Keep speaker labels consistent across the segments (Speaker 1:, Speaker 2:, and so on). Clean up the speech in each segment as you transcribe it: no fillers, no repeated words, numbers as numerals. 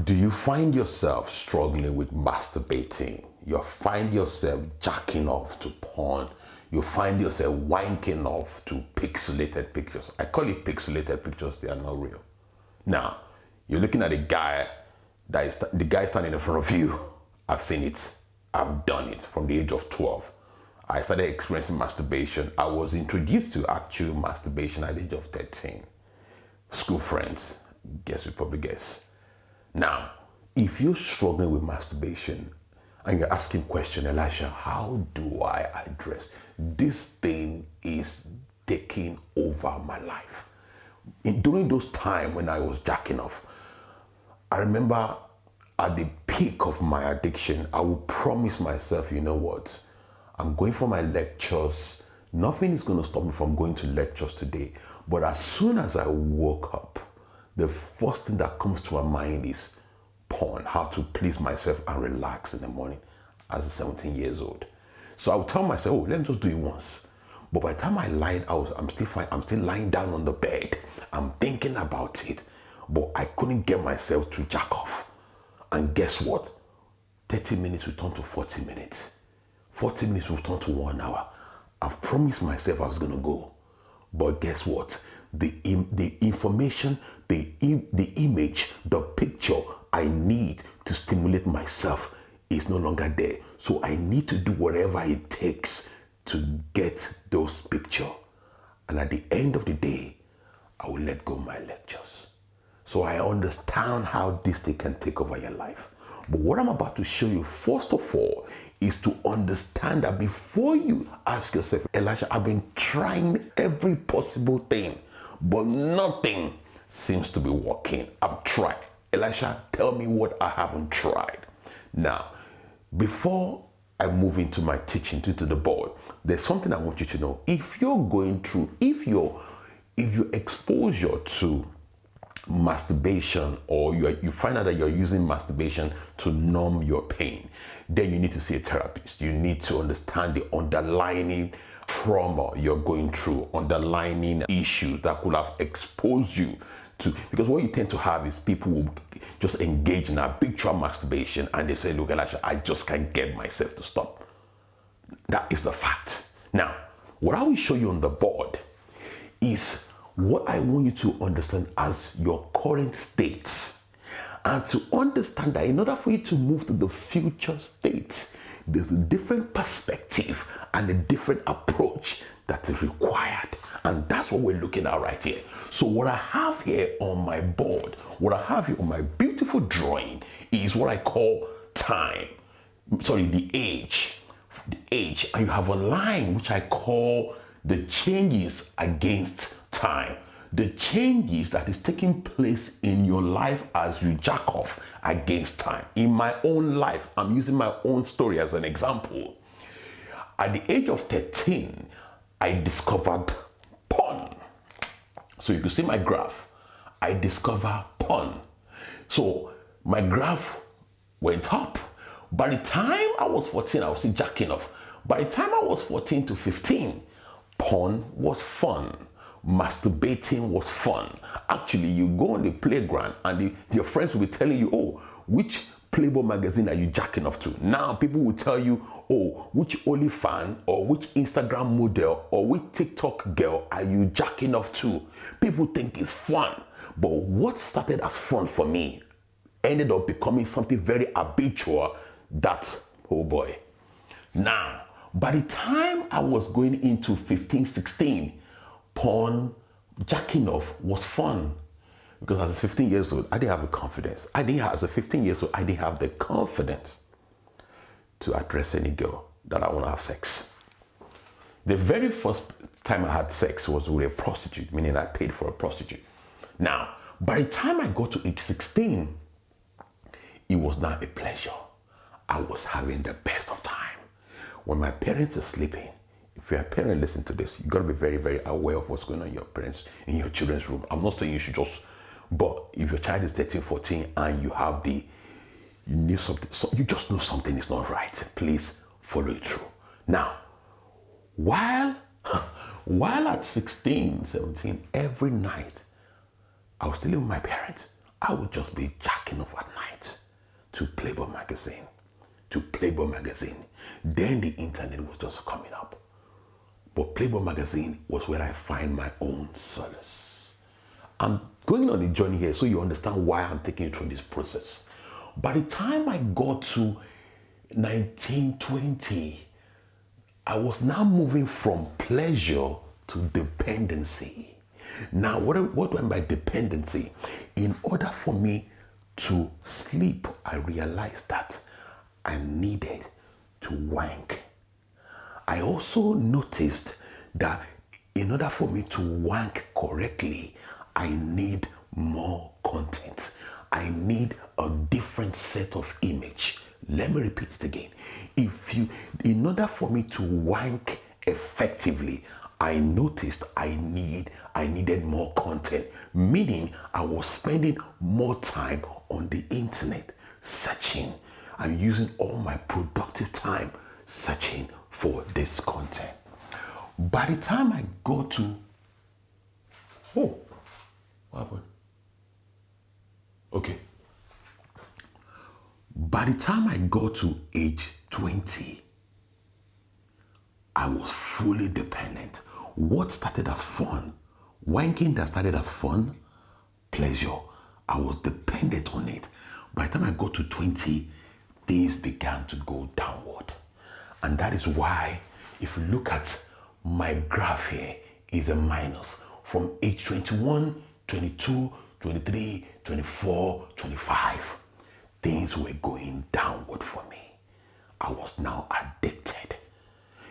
Speaker 1: Do you find yourself struggling with masturbating? You find yourself jacking off to porn. You find yourself wanking off to pixelated pictures. I call it pixelated pictures, they are not real. Now, you're looking at a guy, the guy standing in front of you. I've seen it. I've done it from the age of 12. I started experiencing masturbation. I was introduced to actual masturbation at the age of 13. School friends, guess you probably guess. Now, if you're struggling with masturbation and you're asking question, Elisha, how do I address this thing is taking over my life? During those times when I was jacking off, I remember at the peak of my addiction, I would promise myself, you know what? I'm going for my lectures. Nothing is going to stop me from going to lectures today. But as soon as I woke up, the first thing that comes to my mind is porn, how to please myself and relax in the morning as a 17 years old. So I would tell myself, oh, let me just do it once. But by the time I lied, I'm still fine. I'm still lying down on the bed. I'm thinking about it, but I couldn't get myself to jack off. And guess what? 30 minutes will turn to 40 minutes. 40 minutes will turn to 1 hour. I've promised myself I was going to go. But guess what? The information, the image, the picture I need to stimulate myself is no longer there. So I need to do whatever it takes to get those pictures. And at the end of the day, I will let go of my lectures. So I understand how this thing can take over your life. But what I'm about to show you, first of all, is to understand that before you ask yourself, Elisha, I've been trying every possible thing, but nothing seems to be working. I've tried. Elisha, tell me what I haven't tried. Now, before I move into my teaching, into the board, there's something I want you to know. If you're going through, if your exposure to masturbation, or you find out that you're using masturbation to numb your pain, then you need to see a therapist. You need to understand the underlying trauma you're going through, underlying issues that could have exposed you to, because what you tend to have is people will just engage in a big trauma masturbation and they say, look, Elisha, I just can't get myself to stop. That is the fact. Now, what I will show you on the board is what I want you to understand as your current states, and to understand that in order for you to move to the future states, there's a different perspective and a different approach that is required. And that's what we're looking at right here. So what I have here on my board, what I have here on my beautiful drawing is what I call time. Sorry, the age. The age. And you have a line which I call the changes against time. The changes that is taking place in your life as you jack off against time. In my own life, I'm using my own story as an example. At the age of 13, I discovered porn. So you can see my graph. I discovered porn. So my graph went up. By the time I was 14, I was still jacking off. By the time I was 14 to 15, porn was fun. Masturbating was fun. Actually, you go on the playground and your friends will be telling you, oh, which Playboy magazine are you jacking off to? Now people will tell you, oh, which OnlyFans or which Instagram model or which TikTok girl are you jacking off to? People think it's fun. But what started as fun for me ended up becoming something very habitual that, oh boy. Now, by the time I was going into 15, 16, porn, jacking off was fun. Because as a 15 years old, I didn't have the confidence. As a 15 years old, I didn't have the confidence to address any girl that I want to have sex. The very first time I had sex was with a prostitute, meaning I paid for a prostitute. Now, by the time I got to age 16, it was not a pleasure. I was having the best of time. When my parents are sleeping, if you're a parent, listen to this. You got to be very, very aware of what's going on in your parents, in your children's room. I'm not saying you should just, but if your child is 13, 14, and you need something, so you just know something is not right, please follow it through. Now, while at 16, 17, every night, I was still with my parents. I would just be jacking off at night. to Playboy magazine. To Playboy magazine. Then the internet was just coming up. But Playboy magazine was where I find my own solace. I'm going on a journey here so you understand why I'm taking you through this process. By the time I got to 1920, I was now moving from pleasure to dependency. Now, what do I mean by dependency? In order for me to sleep, I realized that I needed to wank. I also noticed that in order for me to wank correctly, I need more content. I need a different set of image. Let me repeat it again. In order for me to wank effectively, I noticed I needed more content, meaning I was spending more time on the internet searching. I'm using all my productive time searching for this content. By the time I got to, what happened? Okay. By the time I got to age 20, I was fully dependent. What started as fun, wanking that started as fun, pleasure, I was dependent on it. By the time I got to 20, things began to go downward. And that is why, if you look at my graph here, is a minus. From age 21, 22, 23, 24, 25, things were going downward for me. I was now addicted.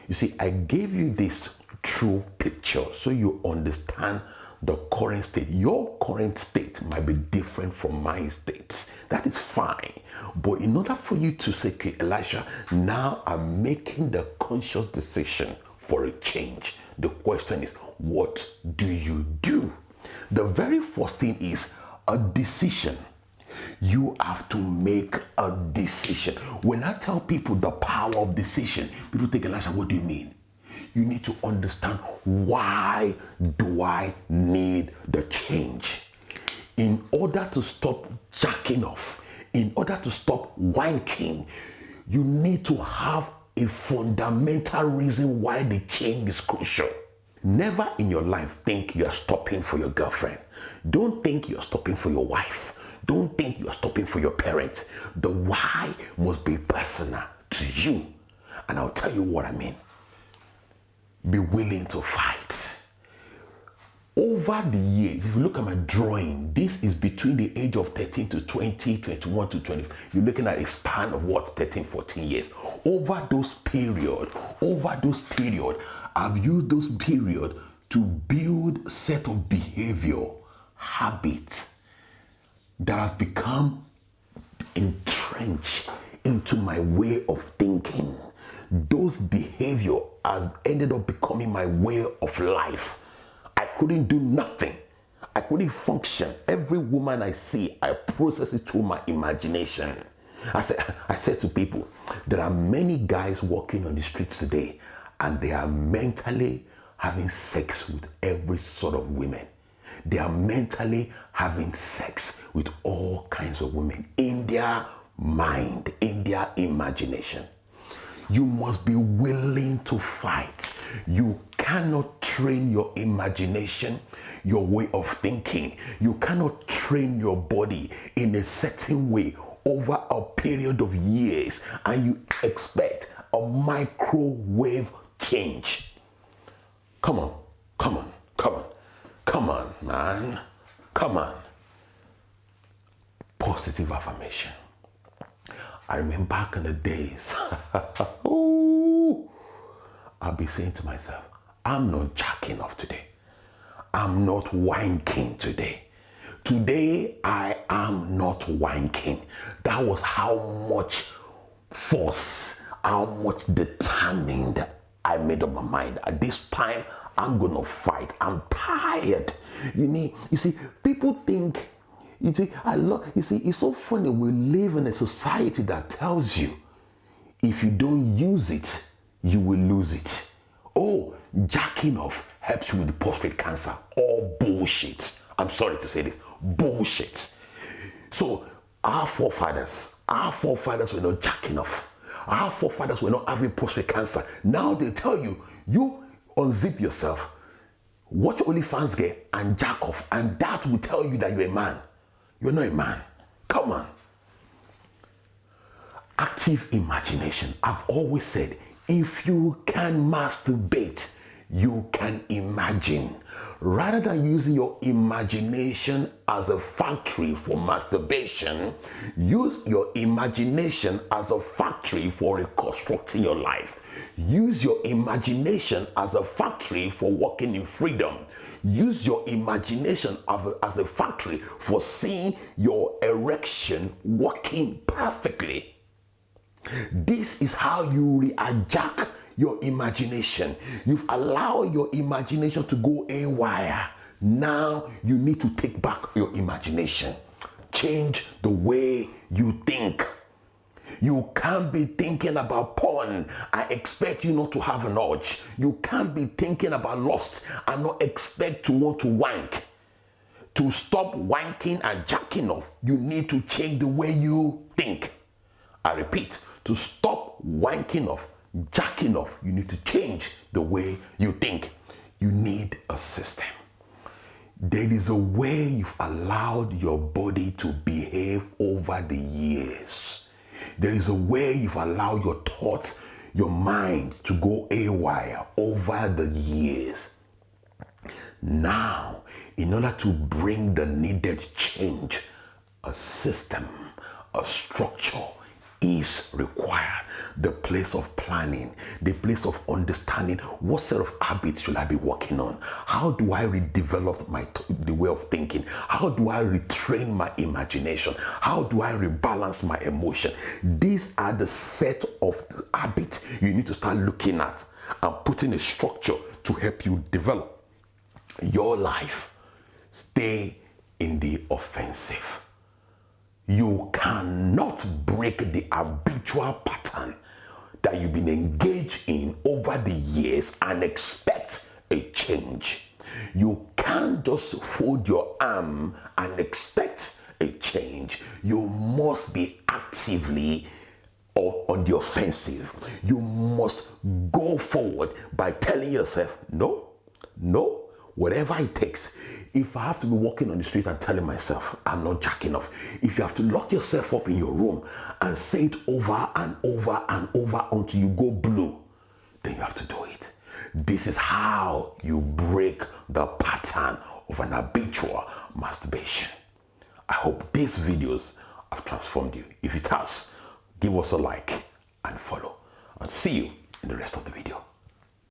Speaker 1: You see, I gave you this true picture so you understand the current state. Your current state might be different from my state. That is fine. But in order for you to say, okay, Elisha, now I'm making the conscious decision for a change. The question is, what do you do? The very first thing is a decision. You have to make a decision. When I tell people the power of decision, people think, Elisha, what do you mean? You need to understand, why do I need the change? In order to stop jacking off, in order to stop wanking, you need to have a fundamental reason why the change is crucial. Never in your life think you are stopping for your girlfriend. Don't think you are stopping for your wife. Don't think you are stopping for your parents. The why must be personal to you. And I'll tell you what I mean. Be willing to fight. Over the years, if you look at my drawing, this is between the age of 13 to 20, 21 to 20. You're looking at a span of what? 13, 14 years. Over those period, I've used those period to build a set of behavior, habits that has become entrenched into my way of thinking. Those behavior has ended up becoming my way of life. I couldn't do nothing. I couldn't function. Every woman I see, I process it through my imagination. I said to people, there are many guys walking on the streets today and they are mentally having sex with every sort of women. They are mentally having sex with all kinds of women in their mind, in their imagination. You must be willing to fight. You cannot train your imagination, your way of thinking. You cannot train your body in a certain way over a period of years and you expect a microwave change. Come on, man. Come on. Positive affirmation. I remember back in the days, I'll be saying to myself, I'm not jacking off today. I'm not wanking today. Today, I am not wanking. That was how much force, how much determined I made up my mind. At this time, I'm gonna fight. I'm tired. You see, people think, it's so funny. We live in a society that tells you if you don't use it, you will lose it. Oh, jacking off helps you with prostate cancer. All bullshit. I'm sorry to say this. Bullshit. So Our forefathers were not jacking off. Our forefathers were not having prostate cancer. Now they tell you, you unzip yourself, watch OnlyFans get and jack off, and that will tell you that you're a man. You're not a man. Come on. Active imagination. I've always said, if you can masturbate, you can imagine. Rather than using your imagination as a factory for masturbation, use your imagination as a factory for reconstructing your life. Use your imagination as a factory for walking in freedom. Use your imagination as a factory for seeing your erection working perfectly. This is how you readjust your imagination. You've allowed your imagination to go haywire. Now you need to take back your imagination. Change the way you think. You can't be thinking about porn. I expect you not to have an urge. You can't be thinking about lust and not expect to want to wank. To stop wanking and jacking off, you need to change the way you think. I repeat, to stop wanking off, jacking off, you need to change the way you think. You need a system. There is a way you've allowed your body to behave over the years. There is a way you've allowed your thoughts, your mind to go haywire over the years. Now, in order to bring the needed change, a system, a structure is required. The place of planning, the place of understanding what set of habits should I be working on? How do I redevelop the way of thinking? How do I retrain my imagination? How do I rebalance my emotion? These are the set of habits you need to start looking at and putting a structure to help you develop your life. Stay in the offensive. You cannot break the habitual pattern that you've been engaged in over the years and expect a change. You can't just fold your arm and expect a change. You must be actively on the offensive. You must go forward by telling yourself, no, whatever it takes. If I have to be walking on the street and telling myself I'm not jacking off, if you have to lock yourself up in your room and say it over and over and over until you go blue, then you have to do it. This is how you break the pattern of an habitual masturbation. I hope these videos have transformed you. If it has, give us a like and follow. And see you in the rest of the video.